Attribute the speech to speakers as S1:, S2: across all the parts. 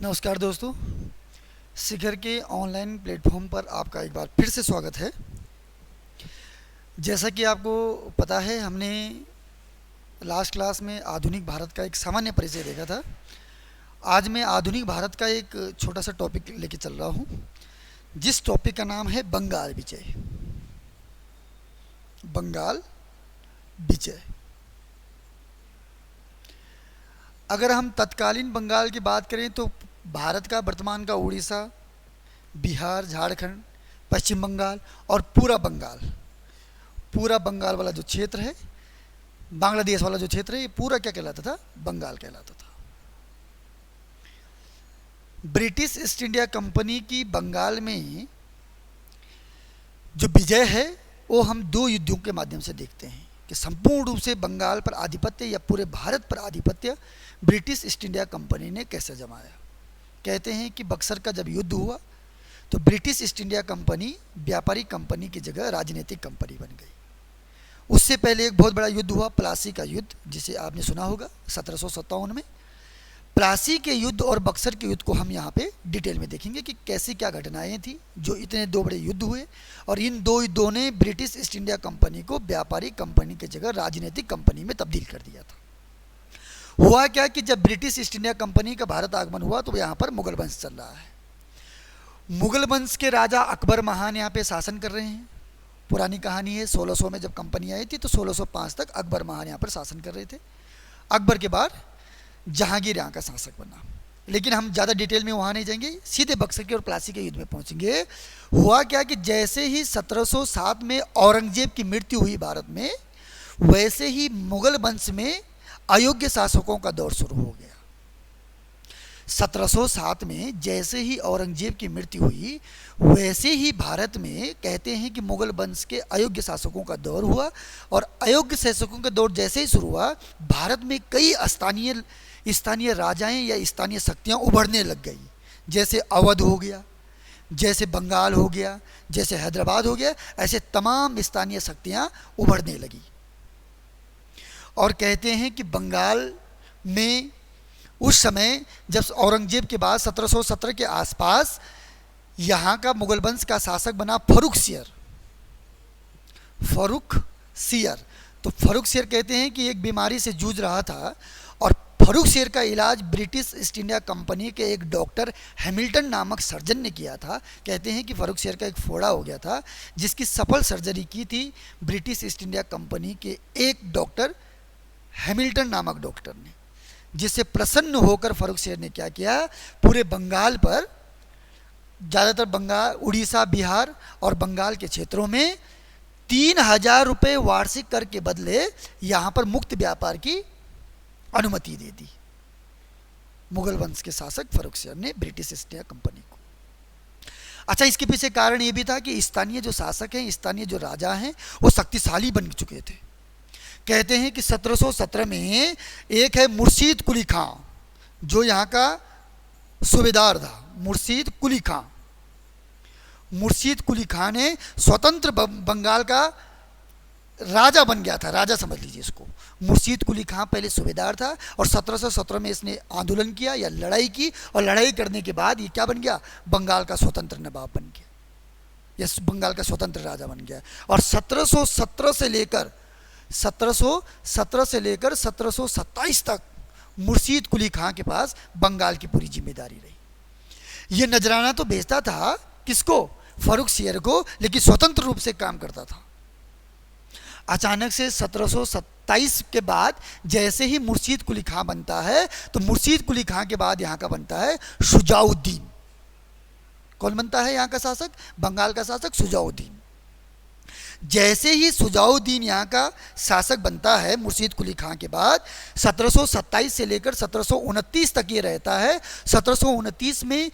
S1: नमस्कार दोस्तों। शिखर के ऑनलाइन प्लेटफॉर्म पर आपका एक बार फिर से स्वागत है। जैसा कि आपको पता है, हमने लास्ट क्लास में आधुनिक भारत का एक सामान्य परिचय देखा था। आज मैं आधुनिक भारत का एक छोटा सा टॉपिक लेके चल रहा हूँ, जिस टॉपिक का नाम है बंगाल विजय। बंगाल विजय। अगर हम तत्कालीन बंगाल की बात करें तो भारत का वर्तमान का उड़ीसा, बिहार, झारखंड, पश्चिम बंगाल और पूरा बंगाल वाला जो क्षेत्र है, बांग्लादेश वाला जो क्षेत्र है, ये पूरा क्या कहलाता था? बंगाल कहलाता था। ब्रिटिश ईस्ट इंडिया कंपनी की बंगाल में जो विजय है वो हम दो युद्धों के माध्यम से देखते हैं कि संपूर्ण रूप से बंगाल पर आधिपत्य या पूरे भारत पर आधिपत्य ब्रिटिश ईस्ट इंडिया कंपनी ने कैसे जमाया। कहते हैं कि बक्सर का जब युद्ध हुआ तो ब्रिटिश ईस्ट इंडिया कंपनी व्यापारिक कंपनी की जगह राजनीतिक कंपनी बन गई। उससे पहले एक बहुत बड़ा युद्ध हुआ, प्लासी का युद्ध, जिसे आपने सुना होगा 1757 में। प्लासी के युद्ध और बक्सर के युद्ध को हम यहाँ पे डिटेल में देखेंगे कि कैसी क्या घटनाएं थी जो इतने दो बड़े युद्ध हुए और इन दो युद्धों ने ब्रिटिश ईस्ट इंडिया कंपनी को व्यापारिक कंपनी की जगह राजनीतिक कंपनी में तब्दील कर दिया था। हुआ क्या कि जब ब्रिटिश ईस्ट इंडिया कंपनी का भारत आगमन हुआ तो यहाँ पर मुगल वंश चल रहा है। मुगल वंश के राजा अकबर महान यहाँ पे शासन कर रहे हैं। पुरानी कहानी है, 1600 में जब कंपनी आई थी तो 1605 तक अकबर महान यहाँ पर शासन कर रहे थे। अकबर के बाद जहांगीर यहाँ का शासक बना। लेकिन हम ज़्यादा डिटेल में वहाँ नहीं जाएंगे, सीधे बक्सर के और प्लासी के युद्ध में पहुँचेंगे। हुआ क्या कि जैसे ही 1707 में औरंगजेब की मृत्यु हुई भारत में, वैसे ही मुगल वंश में अयोग्य शासकों का दौर शुरू हो गया। 1707 में जैसे ही औरंगजेब की मृत्यु हुई, वैसे ही भारत में कहते हैं कि मुगल वंश के अयोग्य शासकों का दौर हुआ। और अयोग्य शासकों का दौर जैसे ही शुरू हुआ, भारत में कई स्थानीय राजाएं या स्थानीय शक्तियां उभरने लग गई। जैसे अवध हो गया, जैसे बंगाल हो गया, जैसे हैदराबाद हो गया, ऐसे तमाम स्थानीय शक्तियां उभरने लगी। और कहते हैं कि बंगाल में उस समय जब औरंगजेब के बाद 1717 के आसपास यहाँ का मुगल वंश का शासक बना फर्रुख सियर। तो फर्रुख सियर कहते हैं कि एक बीमारी से जूझ रहा था और फर्रुख सियर का इलाज ब्रिटिश ईस्ट इंडिया कंपनी के एक डॉक्टर हैमिल्टन नामक सर्जन ने किया था। कहते हैं कि फर्रुख सियर का एक फोड़ा हो गया था, जिसकी सफल सर्जरी की थी ब्रिटिश ईस्ट इंडिया कंपनी के एक डॉक्टर हैमिल्टन नामक डॉक्टर ने। जिससे प्रसन्न होकर फर्रुख सियर ने क्या किया, पूरे बंगाल पर, ज़्यादातर बंगाल, उड़ीसा, बिहार और बंगाल के क्षेत्रों में 3000 रुपये वार्षिक कर के बदले यहाँ पर मुक्त व्यापार की अनुमति दे दी। मुगल वंश के शासक फर्रुख सियर ने ब्रिटिश ईस्ट इंडिया कंपनी को। अच्छा, इसके पीछे कारण ये भी था कि स्थानीय जो शासक हैं, स्थानीय जो राजा हैं, वो शक्तिशाली बन चुके थे। कहते हैं कि 1717 में एक है मुर्शीद कुली खां, जो यहाँ का सूबेदार था। मुर्शीद कुली खां ने स्वतंत्र बंगाल का राजा बन गया था। राजा समझ लीजिए इसको। मुर्शीद कुली खां पहले सूबेदार था और 1717 में इसने आंदोलन किया या लड़ाई की, और लड़ाई करने के बाद ये क्या बन गया? बंगाल का स्वतंत्र नवाब बन गया, या बंगाल का स्वतंत्र राजा बन गया। और 1717 से लेकर 1727 तक मुर्शीद कुली खां के पास बंगाल की पूरी जिम्मेदारी रही। ये नजराना तो भेजता था किसको? फर्रुख सियर को, लेकिन स्वतंत्र रूप से काम करता था। अचानक से 1727 के बाद जैसे ही मुर्शीद कुली खां बनता है, तो मुर्शीद कुली खां के बाद यहाँ का बनता है शुजाउद्दीन। कौन बनता है यहाँ का शासक? बंगाल का शासक शुजाउद्दीन। जैसे ही शुजाउद्दीन यहाँ का शासक बनता है मुर्शीद कुली खां के बाद, 1727 से लेकर 1729 तक ये रहता है। 1729 में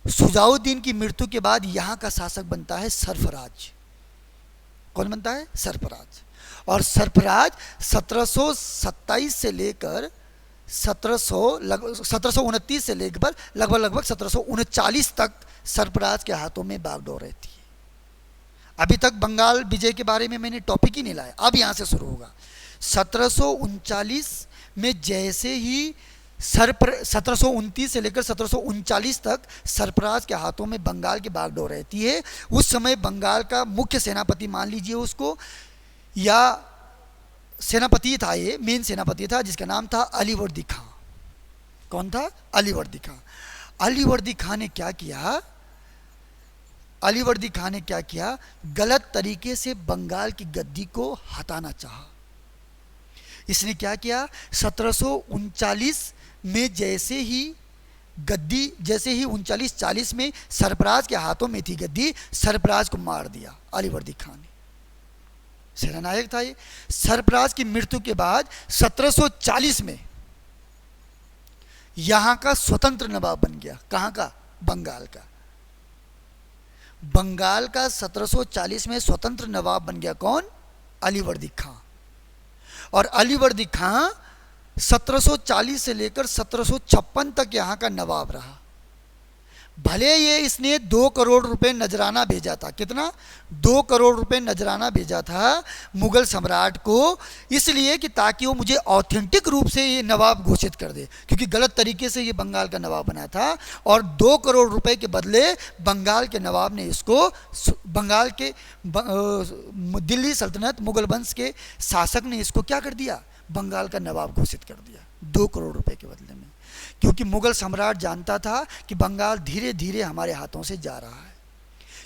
S1: शुजाउद्दीन की मृत्यु के बाद यहाँ का शासक बनता है सरफराज। कौन बनता है? सरफराज। और सरफराज 1727 से लेकर 1729 से लेकर लगभग 1739 तक सरफराज के हाथों में बागडोर रहती है। अभी तक बंगाल विजय के बारे में मैंने टॉपिक ही नहीं लाया, अब यहाँ से शुरू होगा। 1739 में जैसे ही 1729 से लेकर 1739 तक सरफराज के हाथों में बंगाल की बागडोर रहती है। उस समय बंगाल का मुख्य सेनापति मान लीजिए उसको, या सेनापति था, ये मेन सेनापति था, जिसका नाम था अलीवर्दी खां। कौन था? अलीवर्दी खां। अलीवर्दी खां ने क्या किया? अलीवर्दी खां ने क्या किया? गलत तरीके से बंगाल की गद्दी को हटाना चाहा। इसने क्या किया? 1739 में जैसे ही 39-40 में सरफराज के हाथों में थी गद्दी, सरफराज को मार दिया अलीवर्दी खां ने। सेनानायक था ये। सरफराज की मृत्यु के बाद 1740 में यहां का स्वतंत्र नवाब बन गया। कहां का? बंगाल का। बंगाल का 1740 में स्वतंत्र नवाब बन गया। कौन? अलीवर्दी खां। और अलीवर्दी खां 1740 से लेकर 1756 तक यहां का नवाब रहा। भले ये इसने 2 करोड़ रुपए नजराना भेजा था। कितना? 2 करोड़ रुपए नजराना भेजा था मुगल सम्राट को, इसलिए कि ताकि वो मुझे ऑथेंटिक रूप से ये नवाब घोषित कर दे, क्योंकि गलत तरीके से ये बंगाल का नवाब बना था। और 2 करोड़ रुपए के बदले बंगाल के नवाब ने इसको, बंगाल के दिल्ली सल्तनत मुगल वंश के शासक ने इसको क्या कर दिया? बंगाल का नवाब घोषित कर दिया 2 करोड़ रुपए के बदले में। क्योंकि मुगल सम्राट जानता था कि बंगाल धीरे धीरे हमारे हाथों से जा रहा है,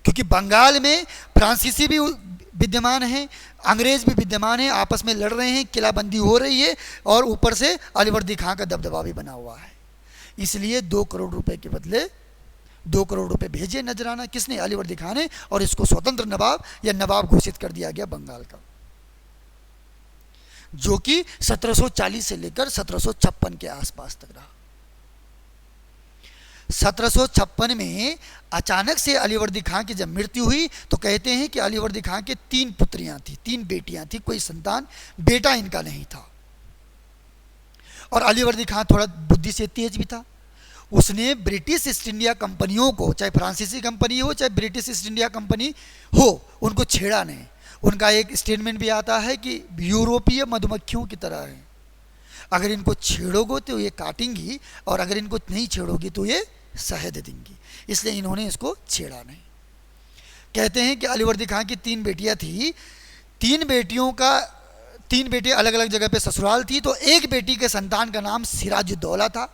S1: क्योंकि बंगाल में फ्रांसीसी भी विद्यमान हैं, अंग्रेज भी विद्यमान हैं, आपस में लड़ रहे हैं, किलाबंदी हो रही है, और ऊपर से अलीवर्दी खां का दबदबा भी बना हुआ है। इसलिए 2 करोड़ रुपए के बदले 2 करोड़ रुपए भेजे नजराना। किसने? अलीवर्दी खां ने। और इसको स्वतंत्र नवाब या नवाब घोषित कर दिया गया बंगाल का, जो कि 1740 से लेकर 1756 के आसपास तक रहा। 1756 में अचानक से अलीवर्दी खां की जब मृत्यु हुई तो कहते हैं कि अलीवर्दी खां के 3 पुत्रियां थी, 3 बेटियां थी, कोई संतान बेटा इनका नहीं था। और अलीवर्दी खां थोड़ा बुद्धि से तेज भी था। उसने ब्रिटिश ईस्ट इंडिया कंपनियों को, चाहे फ्रांसीसी कंपनी हो चाहे ब्रिटिश ईस्ट इंडिया कंपनी हो, उनको छेड़ा नहीं। उनका एक स्टेटमेंट भी आता है कि यूरोपीय मधुमक्खियों की तरह है, अगर इनको छेड़ोगे तो ये काटेंगी, और अगर इनको नहीं छेड़ोगी तो ये शहद देंगी। इसलिए इन्होंने इसको छेड़ा नहीं। कहते हैं कि अलीवर्दी खां की 3 बेटियां थी। 3 बेटे अलग अलग जगह पे ससुराल थी। तो एक बेटी के संतान का नाम सिराजुद्दौला था,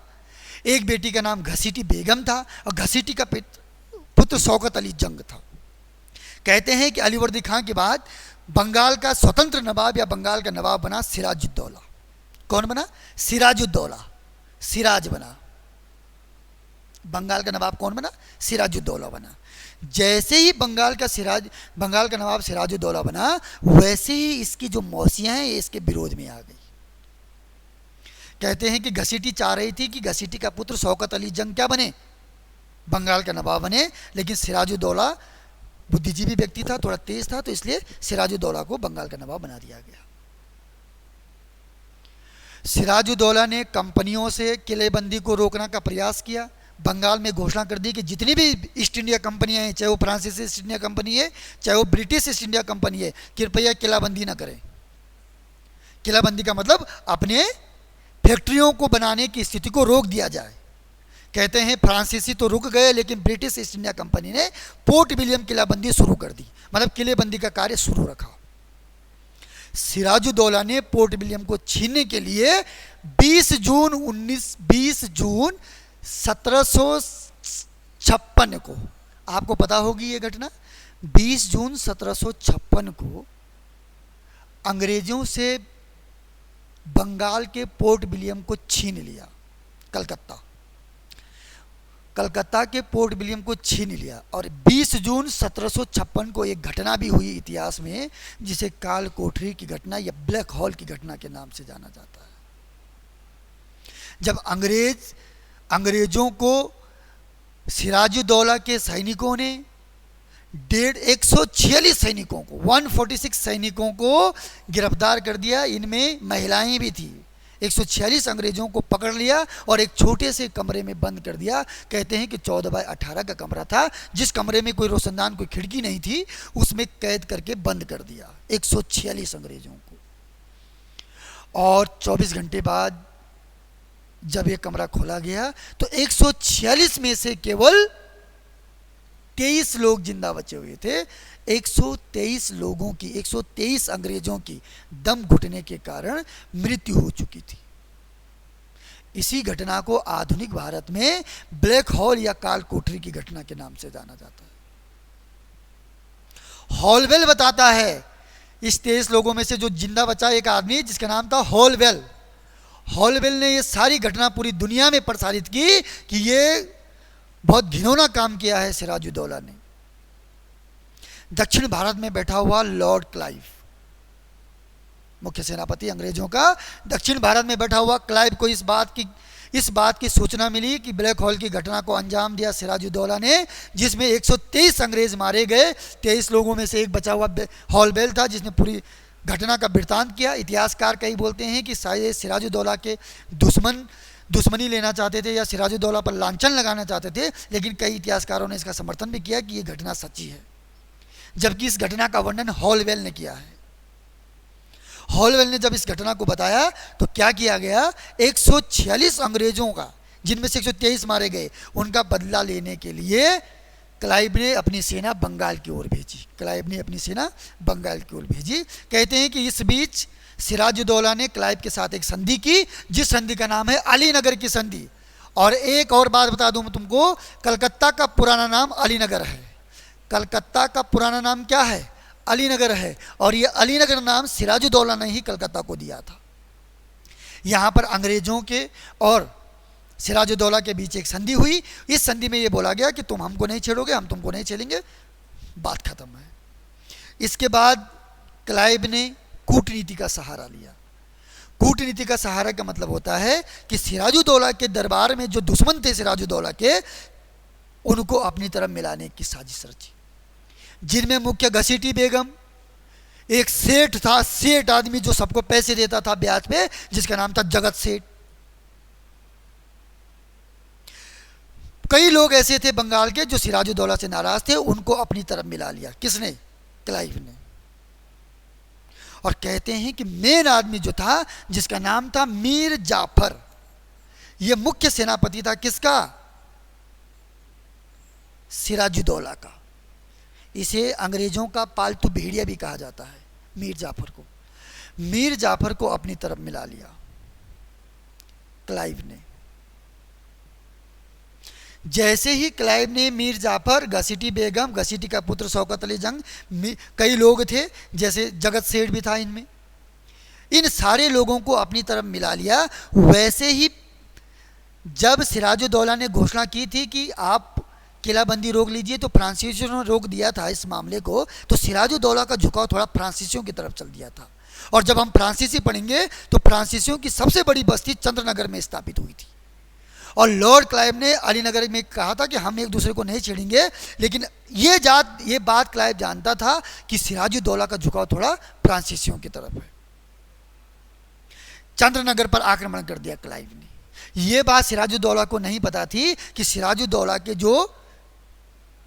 S1: एक बेटी का नाम घसीटी बेगम था, और घसीटी का पुत्र शौकत अली जंग था। कहते हैं कि अलीवर्दी खां के बाद बंगाल का स्वतंत्र नवाब या बंगाल का नवाब बना सिराजुद्दौला। कौन बना? सिराजुद्दौला। सिराज बना। बंगाल का नवाब कौन बना? सिराजुद्दौला बना। जैसे ही बंगाल का नवाब सिराजुद्दौला बना, वैसे ही इसकी जो मौसियां हैं ये इसके विरोध में आ गई। कहते हैं कि घसीटी चाह रही थी कि घसीटी का पुत्र शौकत अली जंग क्या बने? बंगाल का नवाब बने। लेकिन सिराजुद्दौला बुद्धिजीवी व्यक्ति था, थोड़ा तेज था, तो इसलिए सिराजुद्दौला को बंगाल का नवाब बना दिया गया। सिराजुद्दौला ने कंपनियों से किलेबंदी को रोकने का प्रयास किया। बंगाल में घोषणा कर दी कि जितनी भी ईस्ट इंडिया कंपनियां हैं, चाहे वो फ्रांसीसी ईस्ट इंडिया कंपनी है चाहे वो ब्रिटिश ईस्ट इंडिया कंपनी है, कृपया किलाबंदी ना करें। किलाबंदी का मतलब अपने फैक्ट्रियों को बनाने की स्थिति को रोक दिया जाए। कहते हैं फ्रांसीसी तो रुक गए, लेकिन ब्रिटिश ईस्ट इंडिया कंपनी ने पोर्ट विलियम किलाबंदी शुरू कर दी, मतलब किलेबंदी का कार्य शुरू रखा। सिराजुद्दौला ने पोर्ट विलियम को छीनने के लिए 20 जून 1756 को, आपको पता होगी ये घटना, 20 जून 1756 को अंग्रेजों से बंगाल के पोर्ट विलियम को छीन लिया। कलकत्ता के पोर्ट विलियम को छीन लिया। और 20 जून 1756 को एक घटना भी हुई इतिहास में, जिसे काल कोठरी की घटना या ब्लैक हॉल की घटना के नाम से जाना जाता है। जब अंग्रेजों को सिराजुद्दौला के सैनिकों ने 146 सैनिकों को 146 सैनिकों को गिरफ्तार कर दिया। इनमें महिलाएं भी थी। 146 अंग्रेजों को पकड़ लिया और एक छोटे से कमरे में बंद कर दिया। कहते हैं कि 14x18 का कमरा था, जिस कमरे में कोई रोशनदान, कोई खिड़की नहीं थी, उसमें कैद करके बंद कर दिया 146 अंग्रेजों को। और 24 घंटे बाद जब ये कमरा खोला गया तो 146 में से केवल 23 लोग जिंदा बचे हुए थे। 123 लोगों की, 123 अंग्रेजों की दम घुटने के कारण मृत्यु हो चुकी थी। इसी घटना को आधुनिक भारत में ब्लैक होल या काल कोठरी की घटना के नाम से जाना जाता है। हॉलवेल बताता है इस 23 लोगों में से जो जिंदा बचा एक आदमी जिसका नाम था हॉलवेल। हॉलवेल ने ये सारी घटना पूरी दुनिया में प्रसारित की कि ये बहुत घिनौना काम किया है सिराजुद्दौला ने। दक्षिण भारत में बैठा हुआ लॉर्ड क्लाइव, मुख्य सेनापति अंग्रेजों का, दक्षिण भारत में बैठा हुआ क्लाइव को इस बात की सूचना मिली कि ब्लैक होल की घटना को अंजाम दिया सिराजुद्दौला ने, जिसमें 123 अंग्रेज मारे गए। 23 लोगों में से एक बचा हुआ हॉलवेल था जिसने पूरी घटना का वृत्तांत किया। इतिहासकार कई बोलते हैं कि शायद सिराजुद्दौला के दुश्मनी लेना चाहते थे या सिराजुद्दौला पर लांछन लगाना चाहते थे, लेकिन कई इतिहासकारों ने इसका समर्थन भी किया कि यह घटना सच्ची है, जबकि इस घटना का वर्णन हॉलवेल ने किया है। हॉलवेल ने जब इस घटना को बताया तो क्या किया गया, 146 अंग्रेजों का, जिनमें से 123 मारे गए, उनका बदला लेने के लिए क्लाइव ने अपनी सेना बंगाल की ओर भेजी। कहते हैं कि इस बीच सिराजुद्दौला ने क्लाइव के साथ एक संधि की, जिस संधि का नाम है अलीनगर की संधि। और एक और बात बता दूं तुमको, कलकत्ता का पुराना नाम अलीनगर है। कलकत्ता का पुराना नाम क्या है? अलीनगर है। और ये अलीनगर नाम सिराजुद्दौला ने ही कलकत्ता को दिया था। यहाँ पर अंग्रेजों के और सिराजुद्दौला के बीच एक संधि हुई। इस संधि में ये बोला गया कि तुम हमको नहीं छेड़ोगे, हम तुमको नहीं छेड़ेंगे, बात खत्म है। इसके बाद क्लाइव ने कूटनीति का सहारा लिया। कूटनीति का सहारा का मतलब होता है कि सिराजुद्दौला के दरबार में जो दुश्मन थे सिराजुद्दौला के, उनको अपनी तरफ मिलाने की साजिश रची, जिनमें मुख्य घसीटी बेगम, एक सेठ था, सेठ आदमी जो सबको पैसे देता था ब्याज पे, जिसका नाम था जगत सेठ। कई लोग ऐसे थे बंगाल के जो सिराजुद्दौला से नाराज थे, उनको अपनी तरफ मिला लिया। किसने? क्लाइव ने। और कहते हैं कि मेन आदमी जो था, जिसका नाम था मीर जाफर, यह मुख्य सेनापति था किसका? सिराजुद्दौला का। इसे अंग्रेजों का पालतू भेड़िया भी कहा जाता है। मीर जाफर को अपनी तरफ मिला लिया क्लाइव ने। जैसे ही क्लाइव ने मीर जाफर, घसीटी बेगम, घसीटी का पुत्र शौकत अली जंग, कई लोग थे, जैसे जगत सेठ भी था इनमें, इन सारे लोगों को अपनी तरफ मिला लिया। वैसे ही जब सिराजुद्दौला ने घोषणा की थी कि आप किलाबंदी रोक लीजिए, तो फ्रांसीसियों ने रोक दिया था इस मामले को, तो सिराजुद्दौला का झुकाव थोड़ा फ्रांसीसियों की तरफ चल दिया था। और जब हम फ्रांसीसी पढ़ेंगे तो फ्रांसीसियों की सबसे बड़ी बस्ती चंद्रनगर में स्थापित हुई थी। और लॉर्ड क्लाइव ने अलीनगर में कहा था कि हम एक दूसरे को नहीं छेड़ेंगे, लेकिन ये बात क्लाइव जानता था कि सिराजुद्दौला का झुकाव थोड़ा फ्रांसीसियों की तरफ है। चंद्रनगर पर आक्रमण कर दिया क्लाइव ने। यह बात सिराजुद्दौला को नहीं पता थी कि सिराजुद्दौला के जो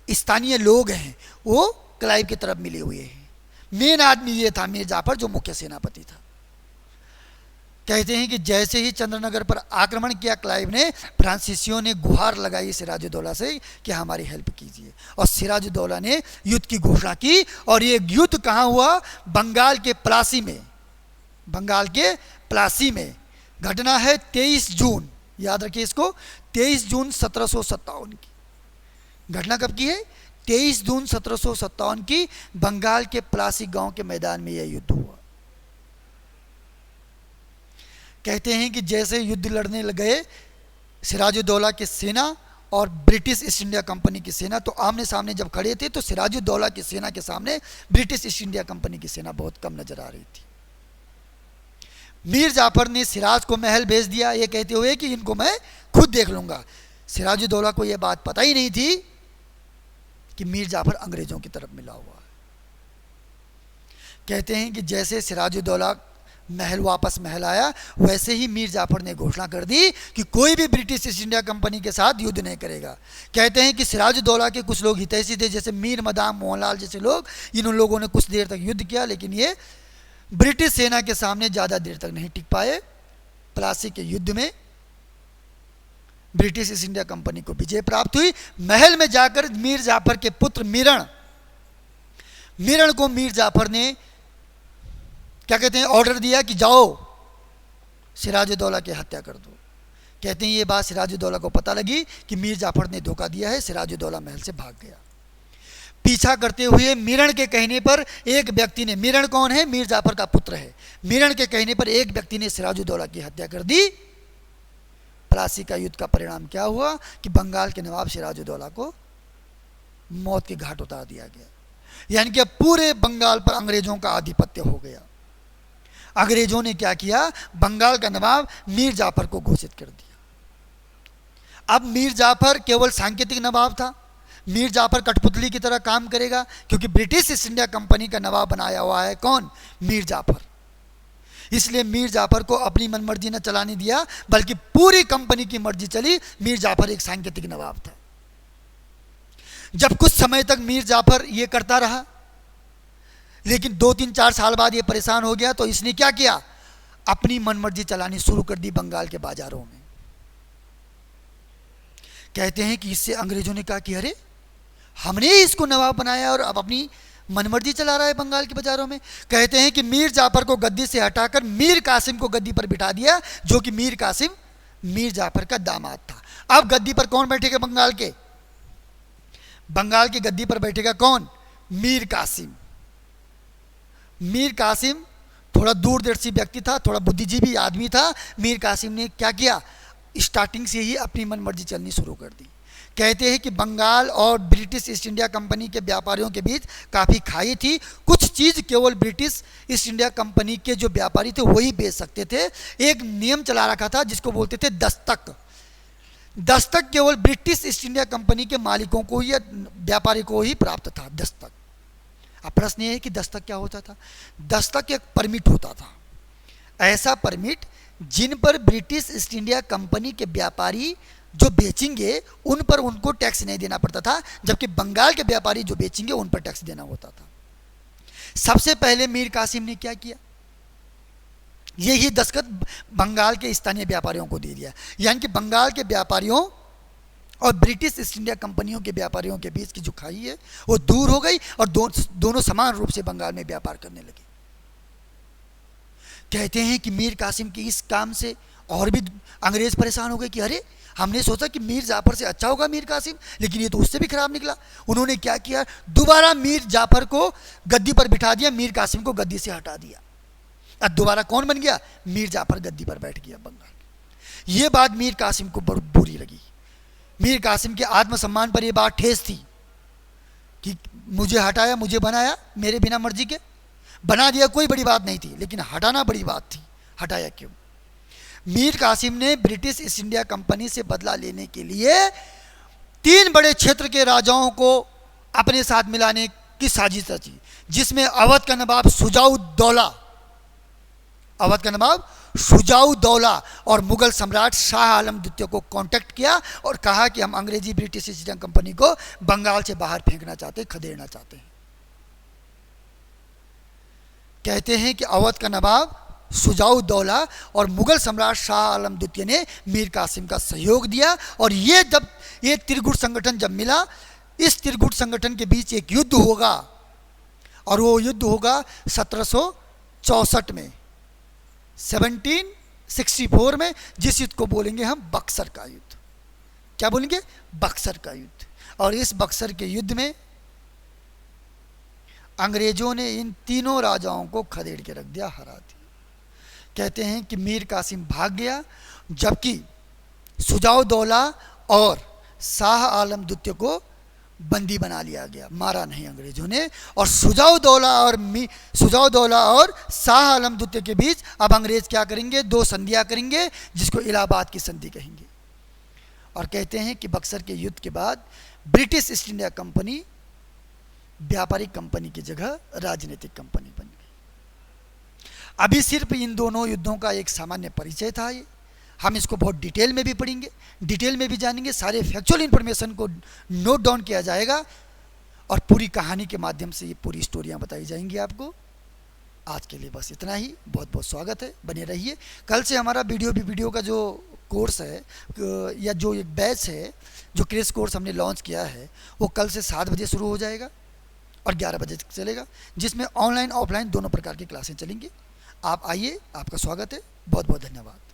S1: स्थानीय लोग हैं वो क्लाइव की तरफ मिले हुए हैं। मेन आदमी ये था मीर जाफर, जो मुख्य सेनापति था। कहते हैं कि जैसे ही चंद्रनगर पर आक्रमण किया क्लाइव ने, फ्रांसीसियों ने गुहार लगाई सिराजुद्दौला से कि हमारी हेल्प कीजिए, और सिराजुद्दौला ने युद्ध की घोषणा की। और ये युद्ध कहाँ हुआ? बंगाल के प्लासी में। घटना है 23 जून, याद रखिए इसको, 23 जून 1757 की घटना। कब की है? 23 जून 1757 की, बंगाल के प्लासी गांव के मैदान में यह युद्ध हुआ। कहते हैं कि जैसे युद्ध लड़ने गए सिराजुद्दौला की सेना और ब्रिटिश ईस्ट इंडिया कंपनी की सेना, तो आमने सामने जब खड़े थे तो सिराजुद्दौला की सेना के सामने ब्रिटिश ईस्ट इंडिया कंपनी की सेना बहुत कम नजर आ रही थी। मीर जाफर ने सिराज को महल भेज दिया, ये कहते हुए कि इनको मैं खुद देख लूंगा। सिराजुद्दौला को यह बात पता ही नहीं थी कि मीर जाफर अंग्रेजों की तरफ मिला हुआ है। कहते हैं कि जैसे सिराजुद्दौला वापस महल आया, वैसे ही मीर जाफर ने घोषणा कर दी कि कोई भी ब्रिटिश ईस्ट इंडिया कंपनी के साथ युद्ध नहीं करेगा। कहते हैं कि सिराजुद्दौला के कुछ लोग हितैषी थे, जैसे मीर मदाम मोहनलाल जैसे लोग, इन लोगों ने कुछ देर तक युद्ध किया, लेकिन ये ब्रिटिश सेना के सामने ज़्यादा देर तक नहीं टिक पाए। प्लासी के युद्ध में ब्रिटिश ईस्ट इंडिया कंपनी को विजय प्राप्त हुई। महल में जाकर मीर जाफर के पुत्र मीरण को मीर जाफर ने क्या कहते हैं, ऑर्डर दिया कि जाओ सिराजुद्दौला की हत्या कर दो। कहते हैं ये बात सिराजुद्दौला को पता लगी कि मीर जाफर ने धोखा दिया है। सिराजुद्दौला महल से भाग गया। पीछा करते हुए मीरण के कहने पर एक व्यक्ति ने, मीरण कौन है, मीर जाफर का पुत्र है, मीरण के कहने पर एक व्यक्ति ने सिराजुद्दौला की हत्या कर दी। प्लासी का युद्ध का परिणाम क्या हुआ कि बंगाल के नवाब सिराजुद्दौला को मौत के घाट उतार दिया गया। यानी कि पूरे बंगाल पर अंग्रेजों का आधिपत्य हो गया। अंग्रेजों ने क्या किया, बंगाल का नवाब मीर जाफर को घोषित कर दिया। अब मीर जाफर केवल सांकेतिक नवाब था। मीर जाफर कठपुतली की तरह काम करेगा, क्योंकि ब्रिटिश ईस्ट इंडिया कंपनी का नवाब बनाया हुआ है कौन, मीर जाफर। इसलिए मीर जाफर को अपनी मनमर्जी न चलाने दिया, बल्कि पूरी कंपनी की मर्जी चली। मीर जाफर एक सांकेतिक नवाब था। जब कुछ समय तक मीर जाफर ये करता रहा, लेकिन 2-3-4 साल बाद ये परेशान हो गया, तो इसने क्या किया, अपनी मनमर्जी चलानी शुरू कर दी बंगाल के बाजारों में। कहते हैं कि इससे अंग्रेजों ने कहा कि अरे हमने इसको नवाब बनाया और अब अपनी मनमर्जी चला रहा है बंगाल के बाजारों में। कहते हैं कि मीर जाफर को गद्दी से हटाकर मीर कासिम को गद्दी पर बिठा दिया, जो कि मीर कासिम मीर जाफर का दामाद था। अब गद्दी पर कौन बैठेगा बंगाल के, बंगाल की गद्दी पर बैठेगा कौन, मीर कासिम। मीर कासिम थोड़ा दूरदर्शी व्यक्ति था, थोड़ा बुद्धिजीवी आदमी था। मीर कासिम ने क्या किया, स्टार्टिंग से ही अपनी मनमर्जी चलनी शुरू कर दी। कहते हैं कि बंगाल और ब्रिटिश ईस्ट इंडिया कंपनी के व्यापारियों के बीच काफ़ी खाई थी। कुछ चीज़ केवल ब्रिटिश ईस्ट इंडिया कंपनी के जो व्यापारी थे वही बेच सकते थे। एक नियम चला रखा था जिसको बोलते थे दस्तक। दस्तक केवल ब्रिटिश ईस्ट इंडिया कंपनी के मालिकों को या व्यापारी को ही प्राप्त था, दस्तक। अब प्रश्न ये है कि दस्तक क्या होता था। दस्तक एक परमिट होता था, ऐसा परमिट जिन पर ब्रिटिश ईस्ट इंडिया कंपनी के व्यापारी जो बेचेंगे उन पर उनको टैक्स नहीं देना पड़ता था, जबकि बंगाल के व्यापारी जो बेचेंगे उन पर टैक्स देना होता था। सबसे पहले मीर कासिम ने क्या किया, यही दस्तखत बंगाल के स्थानीय व्यापारियों को दे दिया। यानी कि बंगाल के व्यापारियों और ब्रिटिश ईस्ट इंडिया कंपनियों के व्यापारियों के बीच की जो खाई है वो दूर हो गई और दोनों समान रूप से बंगाल में व्यापार करने लगे। कहते हैं कि मीर कासिम के इस काम से और भी अंग्रेज परेशान हो गए कि अरे हमने सोचा कि मीर जाफर से अच्छा होगा मीर कासिम, लेकिन ये तो उससे भी खराब निकला। उन्होंने क्या किया, दोबारा मीर जाफर को गद्दी पर बिठा दिया, मीर कासिम को गद्दी से हटा दिया। अब दोबारा कौन बन गया, मीर जाफर गद्दी पर बैठ गया बंगाल। ये बात मीर कासिम को बहुत बुरी लगी। मीर कासिम के आत्मसम्मान पर यह बात ठेस थी कि मुझे हटाया, मुझे बनाया मेरे बिना मर्जी के, बना दिया कोई बड़ी बात नहीं थी, लेकिन हटाना बड़ी बात थी। हटाया क्यों? मीर कासिम ने ब्रिटिश ईस्ट इंडिया कंपनी से बदला लेने के लिए 3 बड़े क्षेत्र के राजाओं को अपने साथ मिलाने की साजिश रची, जिसमें अवध का नवाब शुजाउद्दौला और मुगल सम्राट शाह आलम द्वितीय को कांटेक्ट किया और कहा कि हम अंग्रेजी ब्रिटिश ईस्ट इंडिया कंपनी को बंगाल से बाहर फेंकना चाहते, खदेड़ना चाहते हैं। कहते हैं कि अवध का नवाब शुजाउद्दौला और मुगल सम्राट शाह आलम द्वितीय ने मीर कासिम का सहयोग दिया। और ये त्रिगुट संगठन जब मिला, इस त्रिगुट संगठन के बीच एक युद्ध होगा, और वो युद्ध होगा 1764 में, 1764 में, जिस युद्ध को बोलेंगे हम बक्सर का युद्ध। क्या बोलेंगे? बक्सर का युद्ध। और इस बक्सर के युद्ध में अंग्रेजों ने इन तीनों राजाओं को खदेड़ के रख दिया, हरा दिया। कहते हैं कि मीर कासिम भाग गया, जबकि शुजाउद्दौला और शाह आलम द्वितीय को बंदी बना लिया गया, मारा नहीं अंग्रेजों ने। और शुजाउद्दौला और शाह आलम द्वितीय के बीच अब अंग्रेज क्या करेंगे, 2 संधियां करेंगे, जिसको इलाहाबाद की संधि कहेंगे। और कहते हैं कि बक्सर के युद्ध के बाद ब्रिटिश ईस्ट इंडिया कंपनी व्यापारिक कंपनी की जगह राजनीतिक कंपनी बन गई। अभी सिर्फ इन दोनों युद्धों का एक सामान्य परिचय था। ये हम इसको बहुत डिटेल में भी पढ़ेंगे, डिटेल में भी जानेंगे, सारे फैक्चुअल इन्फॉर्मेशन को नोट डाउन किया जाएगा और पूरी कहानी के माध्यम से ये पूरी स्टोरियाँ बताई जाएंगी आपको। आज के लिए बस इतना ही। बहुत बहुत स्वागत है, बने रहिए। कल से हमारा वीडियो का जो कोर्स है या जो एक बैच है, जो क्रैश कोर्स हमने लॉन्च किया है, वो कल से 7 बजे शुरू हो जाएगा और 11 बजे तक चलेगा, जिसमें ऑनलाइन ऑफलाइन दोनों प्रकार की क्लासें चलेंगी। आप आइए, आपका स्वागत है। बहुत बहुत धन्यवाद।